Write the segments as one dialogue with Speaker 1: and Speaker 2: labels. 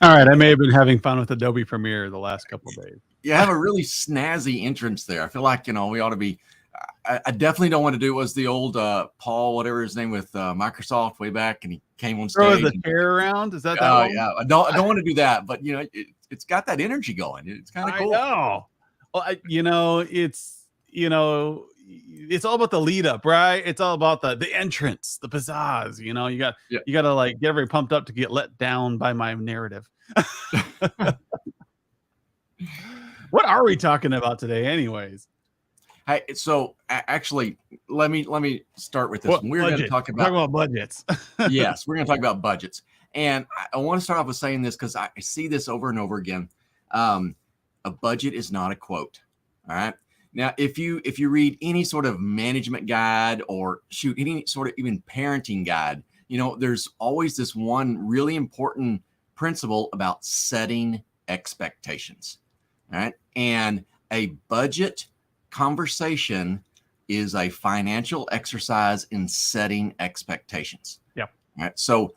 Speaker 1: All right, I may have been having fun with Adobe Premiere the last couple of days.
Speaker 2: You have a really snazzy entrance there. I feel like, we ought to be. I definitely don't want to do what was the old Paul, whatever his name, with Microsoft way back, and he came on
Speaker 1: Throw
Speaker 2: stage.
Speaker 1: the chair around. Is that
Speaker 2: Oh
Speaker 1: one?
Speaker 2: yeah, I don't want to do that, but it's got that energy going. It's kind of cool.
Speaker 1: I know. Well, it's all about the lead up, right? It's all about the entrance, the pizzazz. You got to like get everybody pumped up to get let down by my narrative. What are we talking about today, anyways?
Speaker 2: Hey, so actually, let me start with this. We're going to talk about
Speaker 1: budgets.
Speaker 2: Yes, we're going to talk about budgets, and I want to start off with saying this because I see this over and over again. A budget is not a quote. All right. Now, if you read any sort of management guide or any sort of even parenting guide, there's always this one really important principle about setting expectations. All right. And a budget conversation is a financial exercise in setting expectations.
Speaker 1: Yep.
Speaker 2: All right. So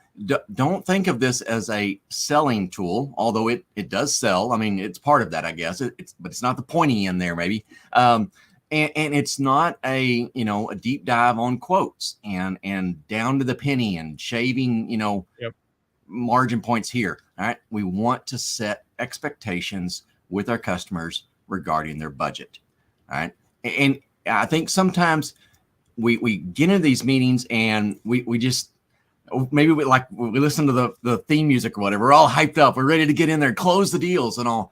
Speaker 2: don't think of this as a selling tool, although it does sell. I mean, it's part of that, I guess. But it's not the pointy end there, maybe. And it's not a deep dive on quotes and down to the penny and shaving margin points here. All right. We want to set expectations with our customers regarding their budget. All right. And I think sometimes we get into these meetings and we just, maybe we listen to the theme music or whatever. We're all hyped up. We're ready to get in there and close the deals and all.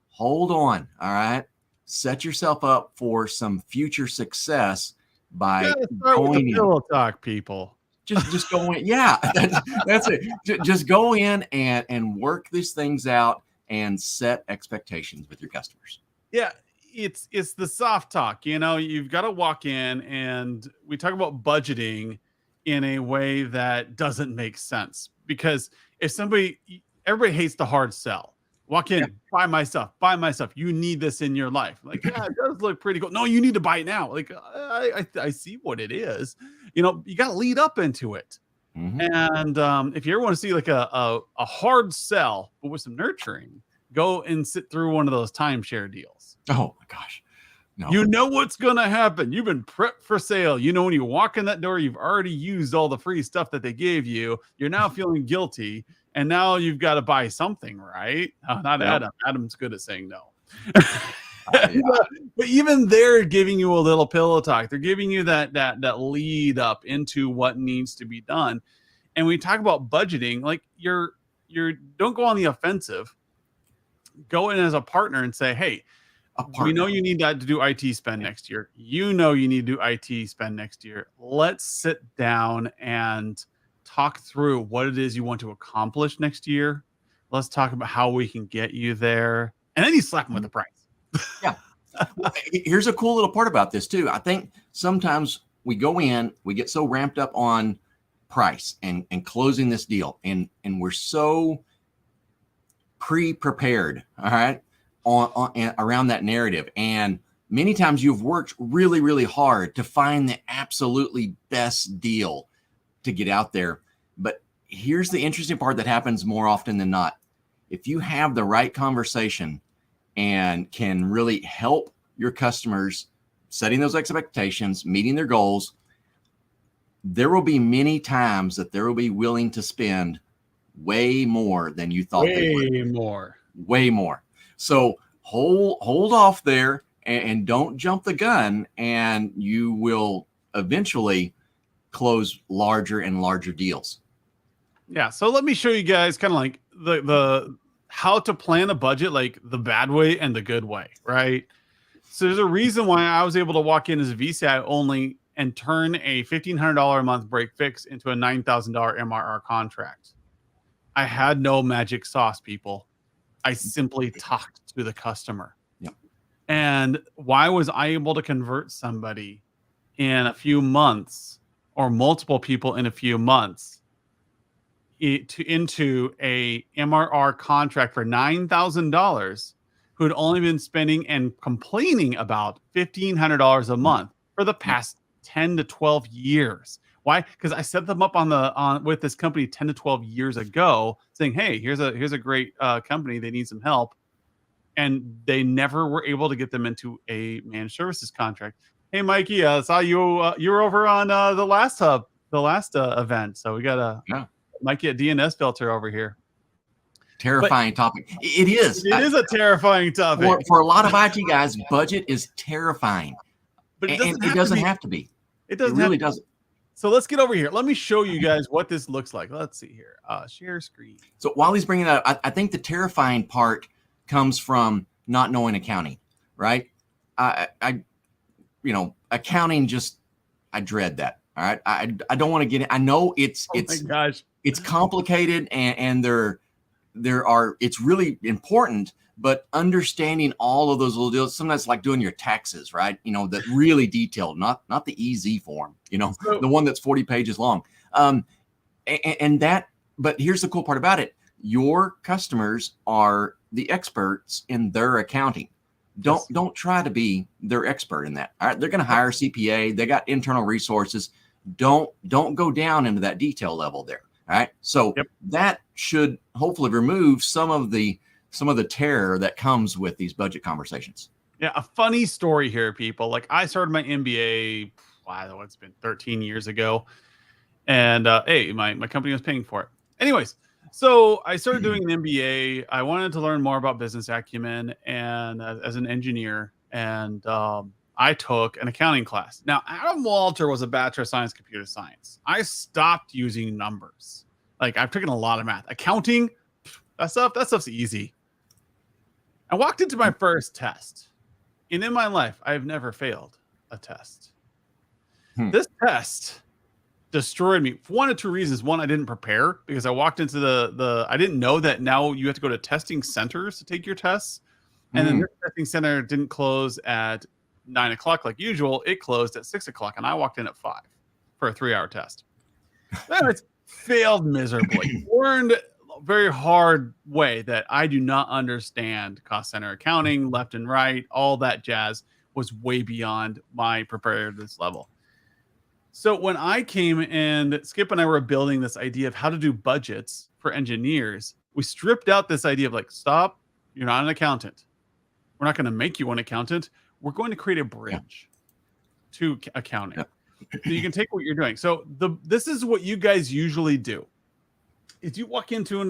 Speaker 2: Hold on. All right. Set yourself up for some future success by
Speaker 1: going in. Pillow talk, people.
Speaker 2: Just go in. Yeah, that's it. Just go in and work these things out and set expectations with your customers.
Speaker 1: Yeah. It's the soft talk. You've got to walk in, and we talk about budgeting in a way that doesn't make sense, because if everybody hates the hard sell. Walk in, buy my stuff. You need this in your life. Like, yeah, it does look pretty cool. No, you need to buy it now. Like, I see what it is. You got to lead up into it.
Speaker 2: Mm-hmm.
Speaker 1: And if you ever want to see like a hard sell, but with some nurturing, go and sit through one of those timeshare deals.
Speaker 2: Oh my gosh. No.
Speaker 1: You know what's going to happen. You've been prepped for sale. When you walk in that door, you've already used all the free stuff that they gave you. You're now feeling guilty. And now you've got to buy something, right? Not Adam. Adam's good at saying no. But even they're giving you a little pillow talk. They're giving you that lead up into what needs to be done. And we talk about budgeting, like you're don't go on the offensive. Go in as a partner and say, hey, we know you need that to do IT spend next year. You need to do IT spend next year. Let's sit down and talk through what it is you want to accomplish next year. Let's talk about how we can get you there. And then you slap them with the price.
Speaker 2: Yeah. Well, here's a cool little part about this too. I think sometimes we go in, we get so ramped up on price and closing this deal. And we're so pre-prepared, all right, on around that narrative. And many times you've worked really, really hard to find the absolutely best deal to get out there. But here's the interesting part that happens more often than not. If you have the right conversation and can really help your customers setting those expectations, meeting their goals, there will be many times that they will be willing to spend way more than you thought they would. Way more. So hold off there and don't jump the gun, and you will eventually close larger and larger deals.
Speaker 1: Yeah. So let me show you guys kind of like the how to plan a budget, like the bad way and the good way, right? So there's a reason why I was able to walk in as a VCI only and turn a $1,500 a month break fix into a $9,000 MRR contract. I had no magic sauce, people. I simply talked to the customer.
Speaker 2: Yep.
Speaker 1: And why was I able to convert somebody in a few months, or multiple people in a few months, into a MRR contract for $9,000, who had only been spending and complaining about $1,500 a month for the past 10 to 12 years? Why? Because I set them up on with this company 10 to 12 years ago, saying, "Hey, here's a great company. They need some help," and they never were able to get them into a managed services contract. Hey, Mikey, I saw you were over on the last event, so we got a
Speaker 2: Yeah.
Speaker 1: Mikey at DNS Filter over here.
Speaker 2: Terrifying topic. It is.
Speaker 1: It is a terrifying topic.
Speaker 2: For a lot of IT guys, budget is terrifying.
Speaker 1: But it
Speaker 2: And
Speaker 1: doesn't
Speaker 2: have to be.
Speaker 1: It doesn't
Speaker 2: really
Speaker 1: have to
Speaker 2: doesn't.
Speaker 1: So let's get over here. Let me show you guys what this looks like. Let's see here. Share screen.
Speaker 2: So while he's bringing that up, I think the terrifying part comes from not knowing accounting, right? Accounting I dread that. All right. I don't want to get it. I know it's complicated and it's really important, but understanding all of those little deals, sometimes like doing your taxes, right? That really detailed, not the EZ form, the one that's 40 pages long. But here's the cool part about it. Your customers are the experts in their accounting. Don't try to be their expert in that. All right. They're going to hire a CPA. They got internal resources. Don't go down into that detail level there. All right. So that should hopefully remove some of the terror that comes with these budget conversations.
Speaker 1: Yeah. A funny story here, people. Like I started my MBA, wow, it's been 13 years ago. And hey, my company was paying for it. Anyways, so I started doing an MBA. I wanted to learn more about business acumen and as an engineer. And I took an accounting class. Now, Adam Walter was a Bachelor of Science, Computer Science. I stopped using numbers. Like I've taken a lot of math. Accounting, that stuff's easy. I walked into my first test. And in my life, I've never failed a test. This test destroyed me for one of two reasons. One, I didn't prepare because I walked into I didn't know that now you have to go to testing centers to take your tests. And then the testing center didn't close at 9 o'clock like usual. It closed at 6 o'clock and I walked in at 5 for a 3-hour test. Anyways, failed miserably. Learned a very hard way that I do not understand cost center accounting, left and right, all that jazz was way beyond my preparedness level. So when I came and Skip and I were building this idea of how to do budgets for engineers, we stripped out this idea of like, stop, you're not an accountant. We're not going to make you an accountant. We're going to create a bridge to accounting. So you can take what you're doing. So this is what you guys usually do. Is you walk into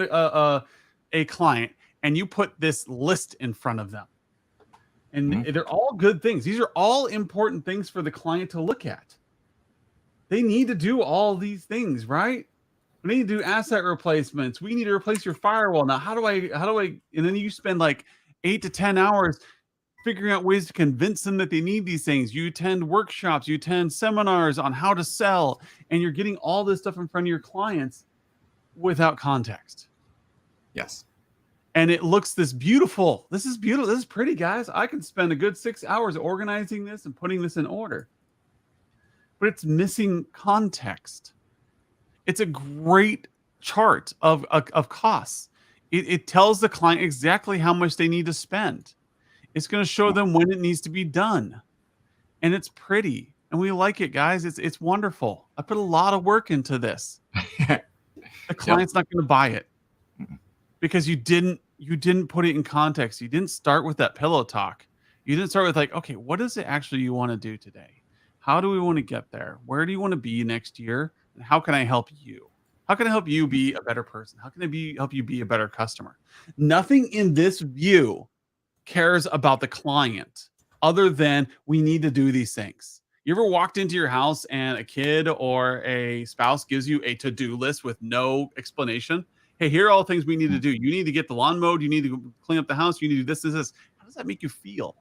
Speaker 1: a client and you put this list in front of them. And they're all good things. These are all important things for the client to look at. They need to do all these things, right? We need to do asset replacements. We need to replace your firewall. Now, how do I, and then you spend like 8 to 10 hours figuring out ways to convince them that they need these things. You attend workshops, you attend seminars on how to sell, and you're getting all this stuff in front of your clients without context.
Speaker 2: Yes.
Speaker 1: And it looks this beautiful. This is beautiful. This is pretty, guys. I can spend a good 6 hours organizing this and putting this in order. But it's missing context. It's a great chart of costs. It tells the client exactly how much they need to spend. It's going to show them when it needs to be done. And it's pretty. And we like it, guys. It's wonderful. I put a lot of work into this. The client's not going to buy it because you didn't put it in context. You didn't start with that pillow talk. You didn't start with like, okay, what is it actually you want to do today? How do we want to get there? Where do you want to be next year? And how can I help you? How can I help you be a better person? How can I help you be a better customer? Nothing in this view cares about the client other than we need to do these things. You ever walked into your house and a kid or a spouse gives you a to-do list with no explanation? Hey, here are all the things we need to do. You need to get the lawn mowed. You need to clean up the house. You need to do this, this, this. How does that make you feel?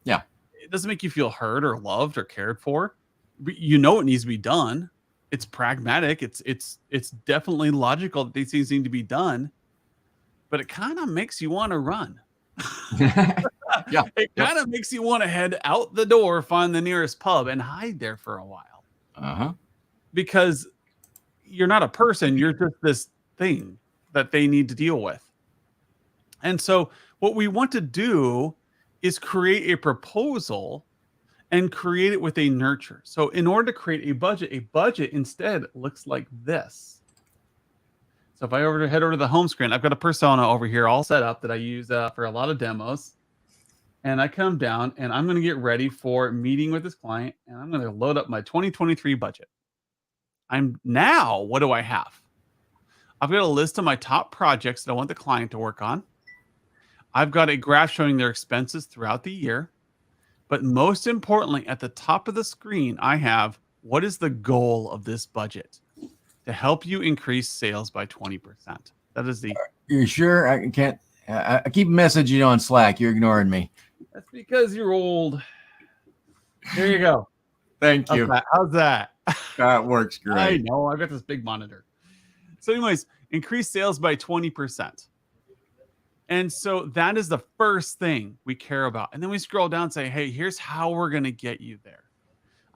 Speaker 2: Yeah.
Speaker 1: It doesn't make you feel heard or loved or cared for. You know it needs to be done. It's pragmatic. It's definitely logical that these things need to be done, but it kind of makes you want to run. It kind of makes you want to head out the door, find the nearest pub, and hide there for a while. Because you're not a person. You're just this thing that they need to deal with. And so what we want to do is create a proposal and create it with a nurture. So in order to create a budget instead looks like this. So if I head over to the home screen, I've got a persona over here all set up that I use for a lot of demos. And I come down and I'm going to get ready for meeting with this client, and I'm going to load up my 2023 budget. What do I have? I've got a list of my top projects that I want the client to work on. I've got a graph showing their expenses throughout the year. But most importantly, at the top of the screen, I have what is the goal of this budget to help you increase sales by 20%. That is the.
Speaker 2: You sure? I can't. I keep messaging you on Slack. You're ignoring me.
Speaker 1: That's because you're old. There you go.
Speaker 2: Thank you.
Speaker 1: How's that?
Speaker 2: That works great.
Speaker 1: I know. I've got this big monitor. So anyways, increase sales by 20%. And so that is the first thing we care about. And then we scroll down and say, hey, here's how we're going to get you there.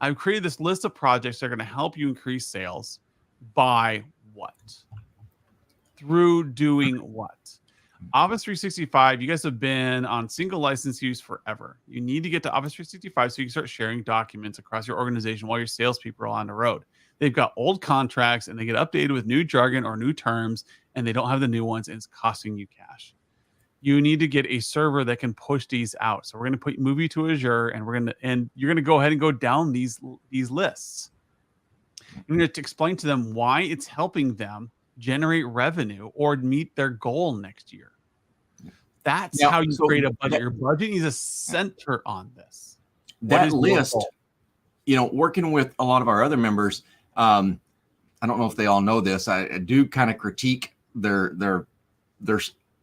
Speaker 1: I've created this list of projects that are going to help you increase sales by what? Through doing what? Office 365, you guys have been on single license use forever. You need to get to Office 365 so you can start sharing documents across your organization while your salespeople are on the road. They've got old contracts and they get updated with new jargon or new terms, and they don't have the new ones, and it's costing you cash. You need to get a server that can push these out. So we're going to move you to Azure, and you're going to go ahead and go down these lists. You're going to explain to them why it's helping them generate revenue or meet their goal next year. That's how you create a budget. Your budget needs a center on this.
Speaker 2: That list, working with a lot of our other members, I don't know if they all know this. I do kind of critique their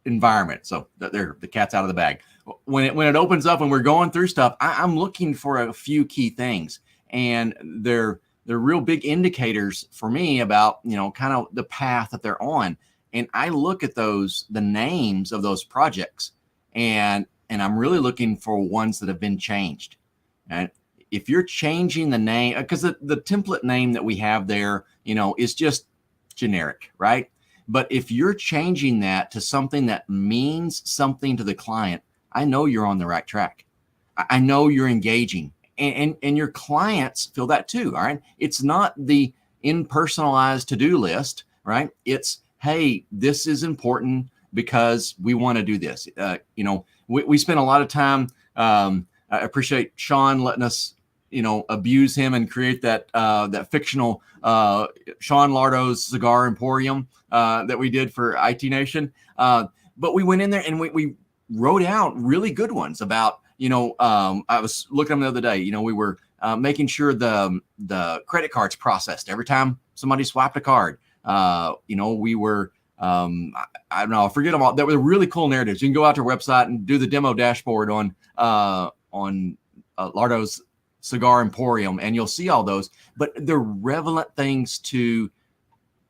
Speaker 2: environment. So the cat's out of the bag. When it opens up and we're going through stuff, I'm looking for a few key things, and they're real big indicators for me about, kind of the path that they're on. And I look at the names of those projects, and I'm really looking for ones that have been changed. And if you're changing the name, because the template name that we have there, is just generic, right? But if you're changing that to something that means something to the client, I know you're on the right track. I know you're engaging, and your clients feel that too. All right. It's not the impersonalized to-do list, right? It's, hey, this is important because we want to do this. We spend a lot of time. I appreciate Sean letting us, abuse him and create that fictional Sean Lardo's Cigar Emporium that we did for IT Nation. But we went in there and we wrote out really good ones about, I was looking at them the other day, we were making sure the credit cards processed every time somebody swiped a card. We were, I don't know, I forget them all. That were really cool narratives. You can go out to our website and do the demo dashboard on Lardo's Cigar Emporium, and you'll see all those. But they're relevant things to,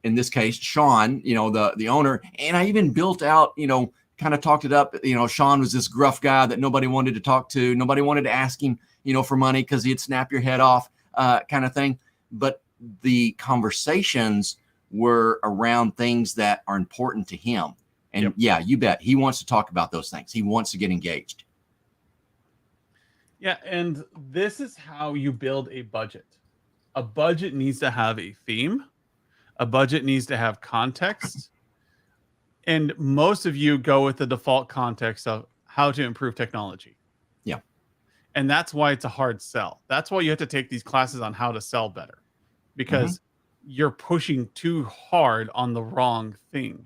Speaker 2: in this case, Sean, the owner. And I even built out, kind of talked it up. Sean was this gruff guy that nobody wanted to talk to. Nobody wanted to ask him, for money because he'd snap your head off, kind of thing. But the conversations were around things that are important to him. And yep. Yeah, you bet. He wants to talk about those things. He wants to get engaged.
Speaker 1: Yeah. And this is how you build a budget. A budget needs to have a theme. A budget needs to have context. And most of you go with the default context of how to improve technology.
Speaker 2: Yeah.
Speaker 1: And that's why it's a hard sell. That's why you have to take these classes on how to sell better, because you're pushing too hard on the wrong thing.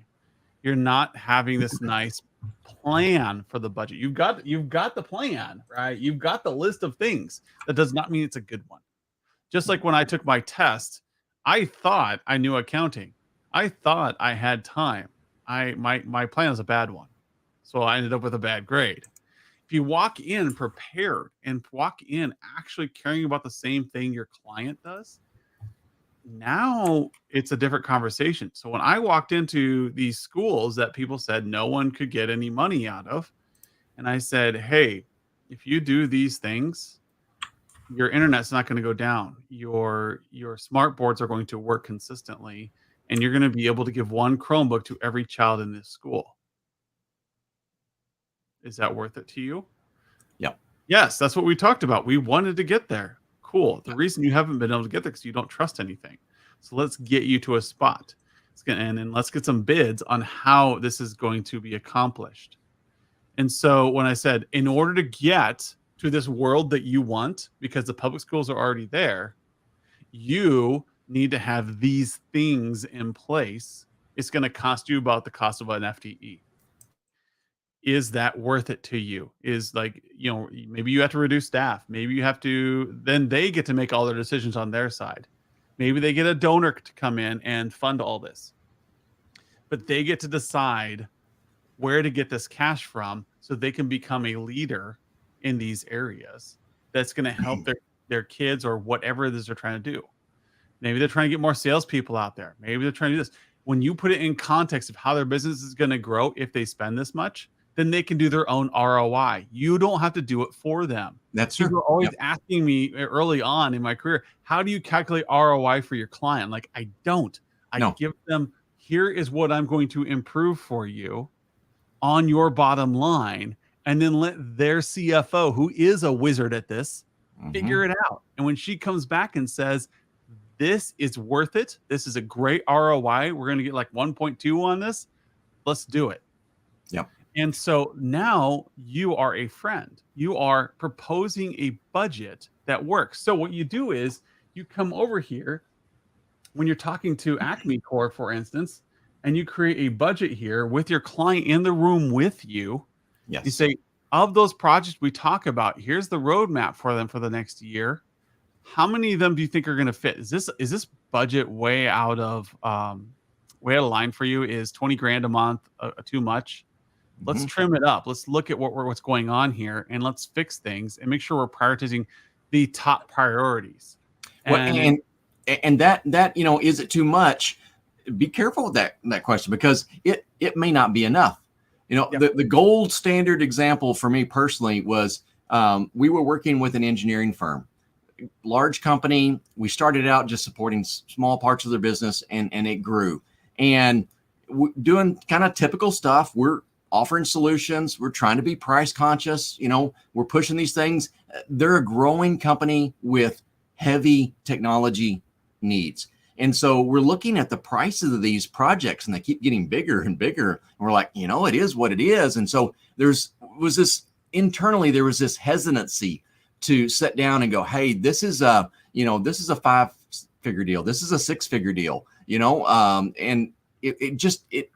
Speaker 1: You're not having this nice plan for the budget. You've got the plan, right? You've got the list of things. That does not mean it's a good one. Just like when I took my test, I thought I knew accounting. I thought I had time. My plan is a bad one. So I ended up with a bad grade. If you walk in prepared and walk in actually caring about the same thing your client does, now it's a different conversation. So when I walked into these schools that people said no one could get any money out of, and I said, hey, if you do these things, your internet's not going to go down. Your smart boards are going to work consistently, and you're going to be able to give one Chromebook to every child in this school. Is that worth it to you?
Speaker 2: Yeah.
Speaker 1: Yes, that's what we talked about. We wanted to get there. Cool. The reason you haven't been able to get there because you don't trust anything. So let's get you to a spot. And then let's get some bids on how this is going to be accomplished. And so when I said, in order to get to this world that you want, because the public schools are already there, you need to have these things in place. It's going to cost you about the cost of an FTE. Is that worth it to you? Is like, maybe you have to reduce staff. Maybe you have to, then they get to make all their decisions on their side. Maybe they get a donor to come in and fund all this, but they get to decide where to get this cash from so they can become a leader in these areas that's going to help their kids or whatever it is they're trying to do. Maybe they're trying to get more salespeople out there. Maybe they're trying to do this. When you put it in context of how their business is going to grow if they spend this much, then they can do their own ROI. You don't have to do it for them.
Speaker 2: That's
Speaker 1: People
Speaker 2: true.
Speaker 1: are always asking me early on in my career, how do you calculate ROI for your client? Like, I don't. I give them, here is what I'm going to improve for you on your bottom line, and then let their CFO, who is a wizard at this, figure it out. And when she comes back and says, this is worth it, this is a great ROI, we're going to get like 1.2 on this, let's do it.
Speaker 2: Yep.
Speaker 1: And so now you are a friend. You are proposing a budget that works. So what you do is you come over here when you're talking to Acme Corps, for instance, and you create a budget here with your client in the room with you.
Speaker 2: Yes.
Speaker 1: You say, of those projects we talk about, here's the roadmap for them for the next year. How many of them do you think are going to fit? Is this budget way out of line for you? Is 20 grand a month too much? Let's trim it up. Let's look at what's going on here, and let's fix things and make sure we're prioritizing the top priorities.
Speaker 2: And that is it too much? Be careful with that question, because it may not be enough. The gold standard example for me personally was we were working with an engineering firm, large company. We started out just supporting small parts of their business, and it grew. And doing kind of typical stuff. We're offering solutions. We're trying to be price conscious. We're pushing these things. They're a growing company with heavy technology needs. And so we're looking at the prices of these projects, and they keep getting bigger and bigger. And we're like, it is what it is. And so there was this hesitancy to sit down and go, hey, this is a 5-figure deal. This is a 6-figure deal, and it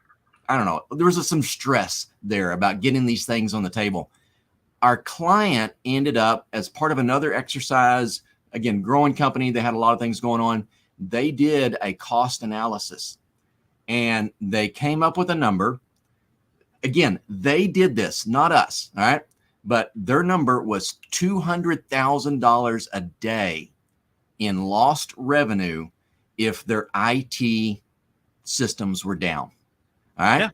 Speaker 2: I don't know. There was some stress there about getting these things on the table. Our client ended up, as part of another exercise, again, growing company, they had a lot of things going on. They did a cost analysis, and they came up with a number. Again, they did this, not us, all right? But their number was $200,000 a day in lost revenue if their IT systems were down. All right. Yeah.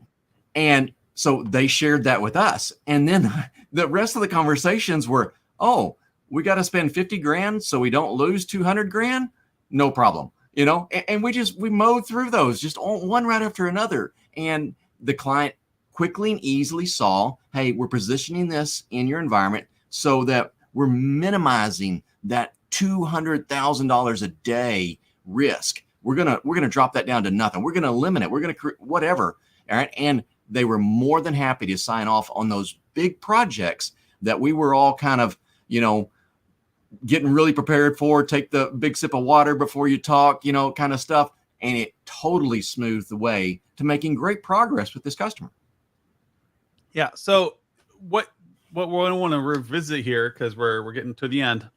Speaker 2: And so they shared that with us. And then the rest of the conversations were, oh, we got to spend 50 grand so we don't lose 200 grand. No problem. And we mowed through those just one right after another. And the client quickly and easily saw, hey, we're positioning this in your environment so that we're minimizing that $200,000 a day risk. We're going to drop that down to nothing. We're going to eliminate. We're going to create whatever. All right. And they were more than happy to sign off on those big projects that we were all kind of, getting really prepared for. Take the big sip of water before you talk, kind of stuff. And it totally smoothed the way to making great progress with this customer.
Speaker 1: Yeah. So what we want to revisit here, because we're getting to the end,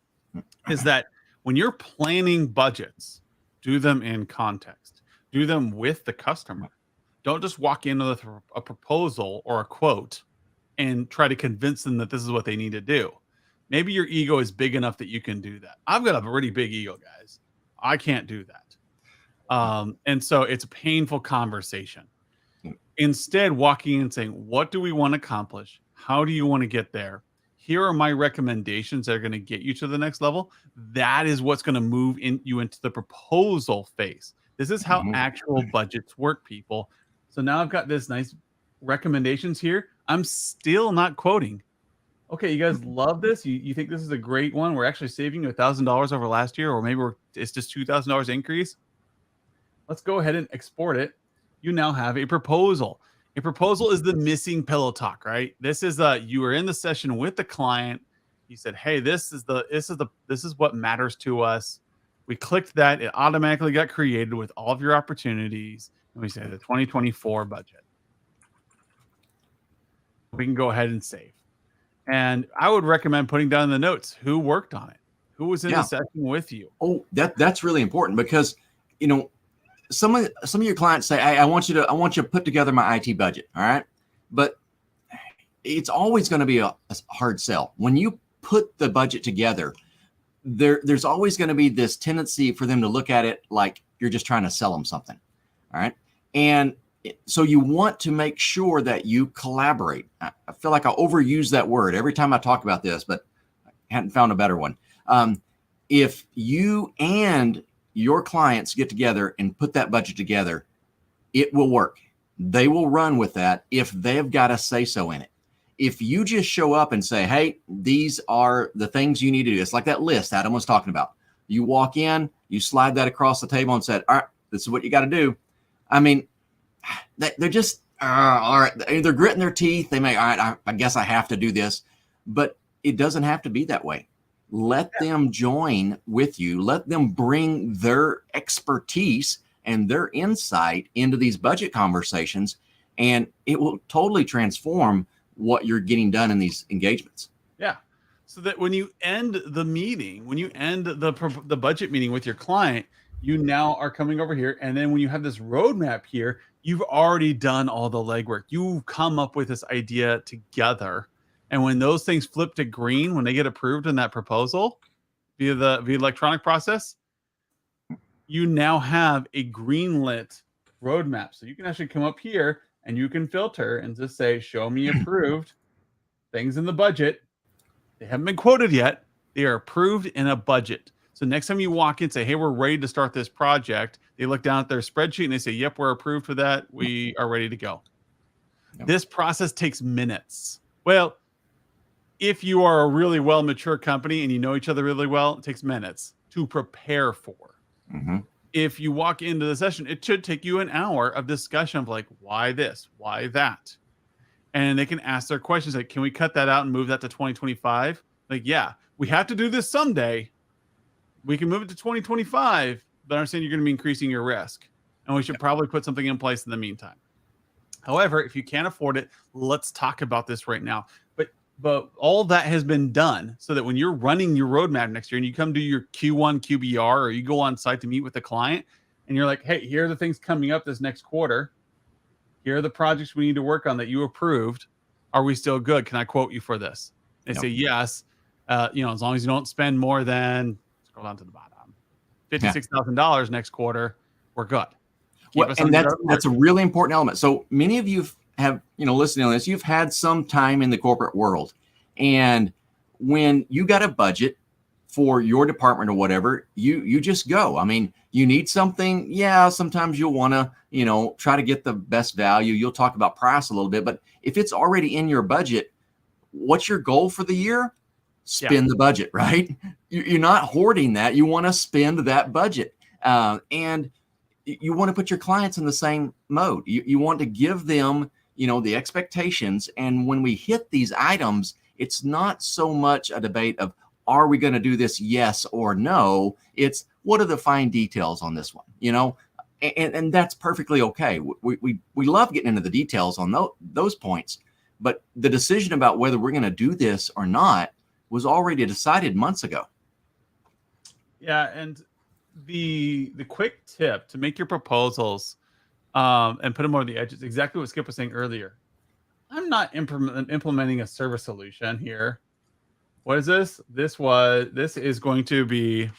Speaker 1: is that when you're planning budgets, do them in context. Do them with the customer. Don't just walk in with a proposal or a quote and try to convince them that this is what they need to do. Maybe your ego is big enough that you can do that. I've got a pretty big ego, guys. I can't do that. And so it's a painful conversation. Instead, walking in and saying, what do we want to accomplish? How do you want to get there? Here are my recommendations that are going to get you to the next level. That is what's going to move you into the proposal phase. This is how actual budgets work, people. So now I've got this nice recommendations here. I'm still not quoting. Okay, you guys love this. You think this is a great one? We're actually saving you $1,000 over last year, or maybe it's just $2,000 increase. Let's go ahead and export it. You now have a proposal. A proposal is the missing pillow talk, right? This is you were in the session with the client. You said, "Hey, this is what matters to us." We clicked that. It automatically got created with all of your opportunities, and we say the 2024 budget. We can go ahead and save. And I would recommend putting down in the notes who worked on it, who was in the session with you.
Speaker 2: Oh, that's really important because some of your clients say, I want you to put together my IT budget. All right. But it's always going to be a hard sell. When you put the budget together, there's always going to be this tendency for them to look at it like you're just trying to sell them something. All right. And so you want to make sure that you collaborate. I feel like I overuse that word every time I talk about this, but I hadn't found a better one. If you and your clients get together and put that budget together, it will work. They will run with that if they've got a say-so in it. If you just show up and say, hey, these are the things you need to do. It's like that list Adam was talking about. You walk in, you slide that across the table and said, all right, this is what you got to do. I mean, they're just, all right, they're gritting their teeth. They may, all right, I guess I have to do this, but it doesn't have to be that way. Let them join with you. Let them bring their expertise and their insight into these budget conversations, and it will totally transform what you're getting done in these engagements.
Speaker 1: Yeah. So that when you end the meeting, when you end the budget meeting with your client, you now are coming over here. And then when you have this roadmap here, you've already done all the legwork. You've come up with this idea together. And when those things flip to green, when they get approved in that proposal via electronic process, you now have a green lit roadmap. So you can actually come up here and you can filter and just say, show me approved things in the budget. They haven't been quoted yet. They are approved in a budget. So next time you walk in, say, hey, we're ready to start this project. They look down at their spreadsheet and they say, yep, we're approved for that. We are ready to go. Yep. This process takes minutes. Well, if you are a really well mature company and you know each other really well, it takes minutes to prepare for. Mm-hmm. If you walk into the session, it should take you an hour of discussion of like, why this, why that? And they can ask their questions like, can we cut that out and move that to 2025? Like, yeah, we have to do this someday. We can move it to 2025, but I understand you're going to be increasing your risk. And we should probably put something in place in the meantime. However, if you can't afford it, let's talk about this right now. But all that has been done so that when you're running your roadmap next year and you come to your Q1 QBR or you go on site to meet with the client and you're like, hey, here are the things coming up this next quarter. Here are the projects we need to work on that you approved. Are we still good? Can I quote you for this? They say yes. As long as you don't spend more than, scroll down to the bottom, $56,000 next quarter, we're good.
Speaker 2: Well, and that's a really important element. So many of you have, listening on this, you've had some time in the corporate world. And when you got a budget for your department or whatever, you just go. I mean, you need something. Yeah, sometimes you'll want to, try to get the best value. You'll talk about price a little bit. But if it's already in your budget, what's your goal for the year? Spend the budget, right? You're not hoarding that. You want to spend that budget. And you want to put your clients in the same mode. You want to give them, the expectations. And when we hit these items, it's not so much a debate of, are we going to do this? Yes or no. It's what are the fine details on this one, and that's perfectly okay. We love getting into the details on those points, but the decision about whether we're going to do this or not was already decided months ago.
Speaker 1: Yeah. And the quick tip to make your proposals and put them over the edges, exactly what Skip was saying earlier. I'm not implementing a service solution here. What is this? This is going to be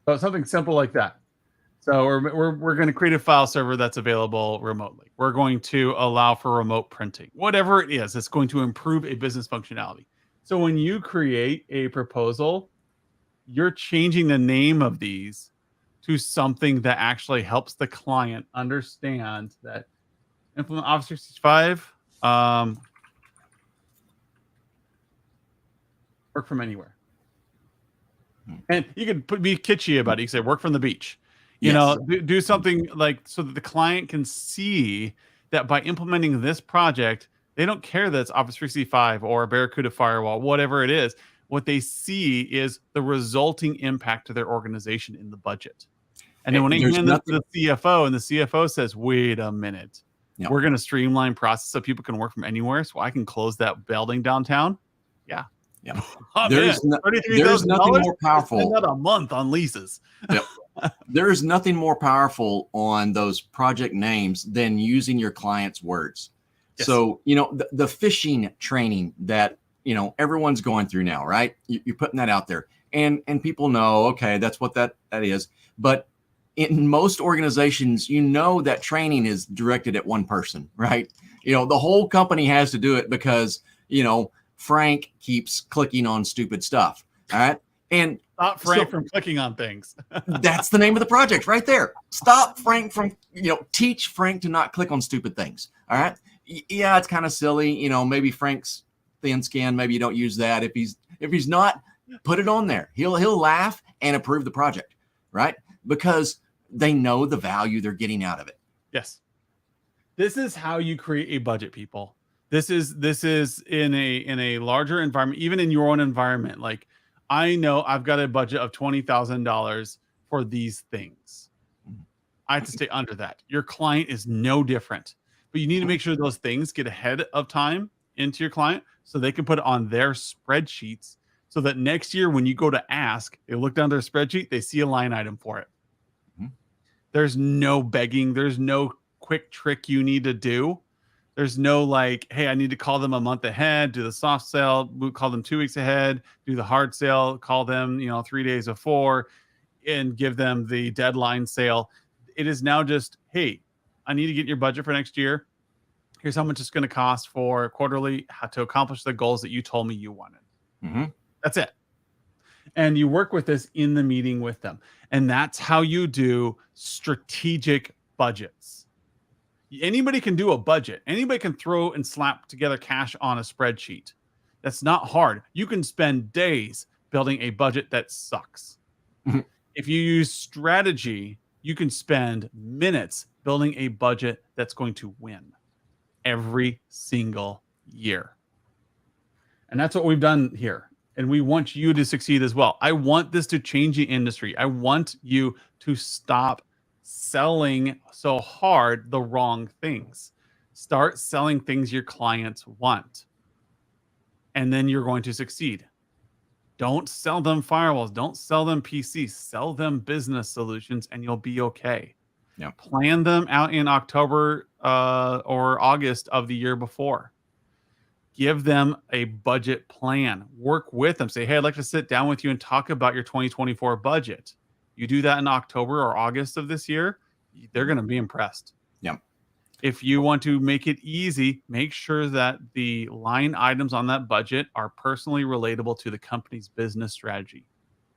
Speaker 1: so something simple like that. So we're going to create a file server that's available remotely. We're going to allow for remote printing. Whatever it is, it's going to improve a business functionality. So when you create a proposal, you're changing the name of these to something that actually helps the client understand that implement Office 365, work from anywhere. And you could be kitschy about it. You can say work from the beach. You know, do something like so that the client can see that by implementing this project, they don't care that it's Office 365 or Barracuda Firewall, whatever it is. What they see is the resulting impact to their organization in the budget. And then when they hand it to the CFO and the CFO says, wait a minute, we're going to streamline process so people can work from anywhere so I can close that building downtown. Yeah.
Speaker 2: Yeah. There's nothing more powerful.
Speaker 1: Not a month on leases.
Speaker 2: There is nothing more powerful on those project names than using your client's words. Yes. So, you know, the phishing training that, you know, everyone's going through now, right? You're putting that out there and people know, okay, that's what that is. But in most organizations, you know, that training is directed at one person, right? You know, the whole company has to do it because, you know, Frank keeps clicking on stupid stuff. All right. And
Speaker 1: stop Frank from clicking on things.
Speaker 2: That's the name of the project right there. Stop Frank from, you know, teach Frank to not click on stupid things. All right. Yeah, it's kind of silly. You know, maybe Frank's thin skin. Maybe you don't use that. If he's not, put it on there. He'll laugh and approve the project. Right. Because they know the value they're getting out of it.
Speaker 1: Yes. This is how you create a budget, people. This is in a larger environment, even in your own environment. Like, I know I've got a budget of $20,000 for these things. I have to stay under that. Your client is no different, but you need to make sure those things get ahead of time into your client so they can put it on their spreadsheets so that next year when you go to ask, they look down their spreadsheet, they see a line item for it. There's no begging. There's no quick trick you need to do. There's no like, hey, I need to call them a month ahead, do the soft sale, call them 2 weeks ahead, do the hard sale, call them, 3 days before, and give them the deadline sale. It is now just, hey, I need to get your budget for next year. Here's how much it's going to cost for quarterly to accomplish the goals that you told me you wanted. That's it. And you work with this in the meeting with them. And that's how you do strategic budgets. Anybody can do a budget. Anybody can throw and slap together cash on a spreadsheet. That's not hard. You can spend days building a budget that sucks. If you use strategy, you can spend minutes building a budget that's going to win every single year. And that's what we've done here. And we want you to succeed as well. I want this to change the industry. I want you to stop selling so hard the wrong things. Start selling things your clients want. And then you're going to succeed. Don't sell them firewalls. Don't sell them PCs. Sell them business solutions and you'll be okay.
Speaker 2: Yeah.
Speaker 1: Plan them out in October or August of the year before. Give them a budget plan. Work with them. Say, hey, I'd like to sit down with you and talk about your 2024 budget. You do that in October or August of this year, they're going to be impressed.
Speaker 2: Yeah.
Speaker 1: If you want to make it easy, make sure that the line items on that budget are personally relatable to the company's business strategy.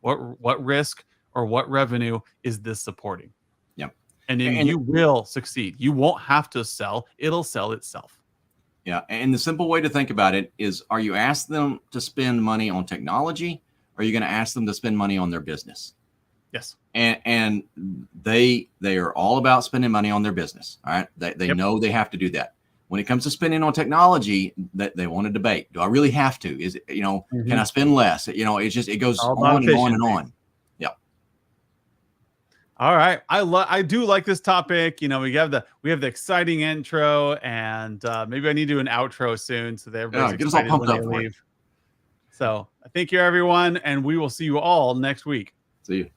Speaker 1: What risk or what revenue is this supporting?
Speaker 2: Yeah.
Speaker 1: And then you will succeed. You won't have to sell. It'll sell itself.
Speaker 2: Yeah. And the simple way to think about it is, are you asking them to spend money on technology? Or are you going to ask them to spend money on their business?
Speaker 1: Yes.
Speaker 2: And they are all about spending money on their business. All right. They know they have to do that. When it comes to spending on technology, that they want to debate. Do I really have to? Is it, can I spend less? It's just, it goes on and on and on. Yeah.
Speaker 1: All right. I do like this topic. We have the exciting intro, and maybe I need to do an outro soon so that everybody's
Speaker 2: get us all pumped up for it.
Speaker 1: So thank you, everyone, and we will see you all next week.
Speaker 2: See you.